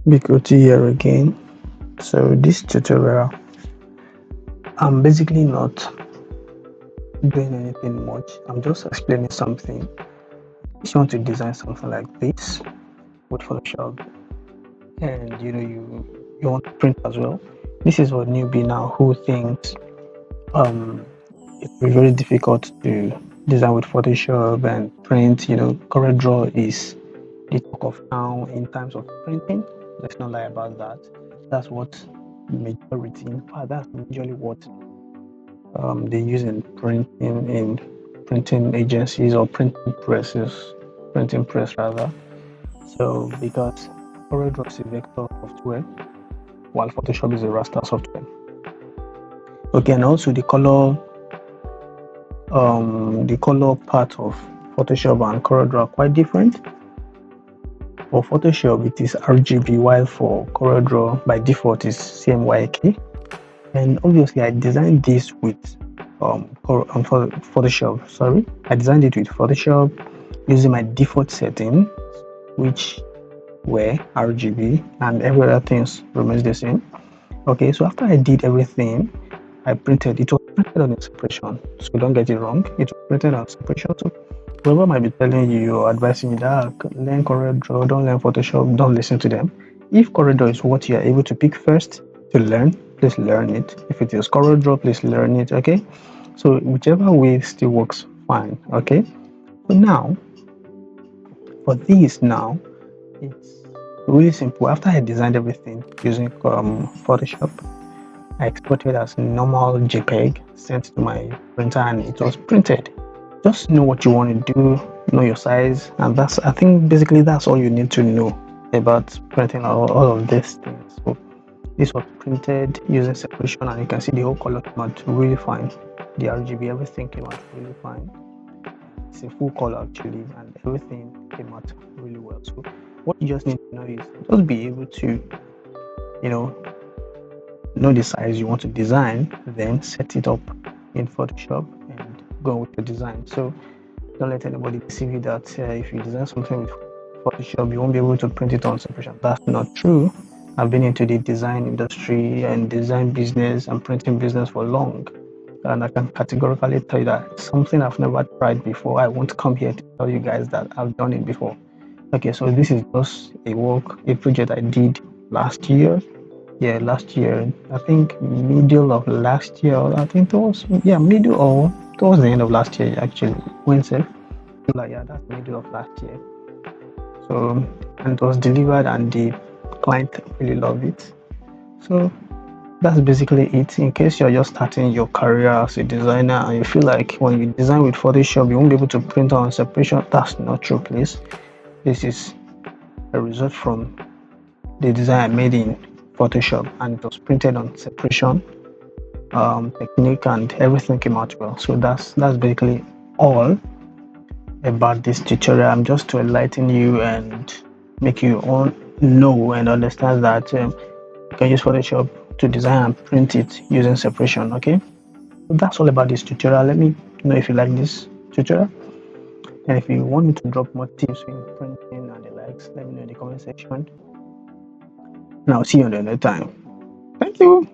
Big OT here again. So this tutorial, I'm basically not doing anything much. I'm just explaining something. If you want to design something like this with Photoshop, and you want to print as well. This is what newbie now who thinks it's very difficult to design with Photoshop and print. CorelDRAW is the talk of town in terms of printing. Let's not lie about that. That's what majority, in fact, that's usually what they use in printing agencies or printing press rather. So because CorelDRAW is a vector software, while Photoshop is a raster software. Okay, and also the color part of Photoshop and CorelDRAW are quite different. For Photoshop, it is RGB, while for CorelDRAW by default is CMYK. And obviously, I designed this with Photoshop. Sorry, I designed it with Photoshop using my default setting, which were RGB, and every other things remains the same. Okay, so after I did everything, I printed. It was printed on a separation, so don't get it wrong. It was printed on separation. So whoever might be telling you or advising you that learn CorelDRAW, don't learn Photoshop, don't listen to them. If CorelDRAW is what you are able to pick first to learn, please learn it. If it is CorelDRAW, please learn it. Okay, so whichever way still works fine. Okay, so now for this now, it's really simple. After I designed everything using Photoshop, I exported as normal JPEG, sent to my printer, and it was printed. Just know what you want to do, know your size, and I think basically that's all you need to know about printing all of these things. So this was printed using separation, and you can see the whole color came out really fine. The RGB, everything came out really fine. It's a full color actually, and everything came out really well. So what you just need to know is just be able to, know the size you want to design, then set it up in Photoshop and go with your design. So don't let anybody deceive you that if you design something with Photoshop, you won't be able to print it on separation. That's not true. I've been into the design industry and design business and printing business for long. And I can categorically tell you that something I've never tried before. I won't come here to tell you guys that I've done it before. Okay, so this is just a project I did last year. Yeah, last year. I think middle of last year. I think it was middle or towards the end of last year actually. Wednesday. Like that's middle of last year. So and it was delivered and the client really loved it. So that's basically it. In case you're just starting your career as a designer and you feel like when you design with Photoshop you won't be able to print on separation, that's not true, please. This is a result from the design I made in Photoshop and it was printed on separation technique and everything came out well. So that's basically all about this tutorial. I'm just to enlighten you and make you all know and understand that you can use Photoshop to design and print it using separation. Okay, so that's all about this tutorial. Let me know if you like this tutorial, and if you want me to drop more tips in printing and the likes, let me know in the comment section, and I'll see you another time. Thank you.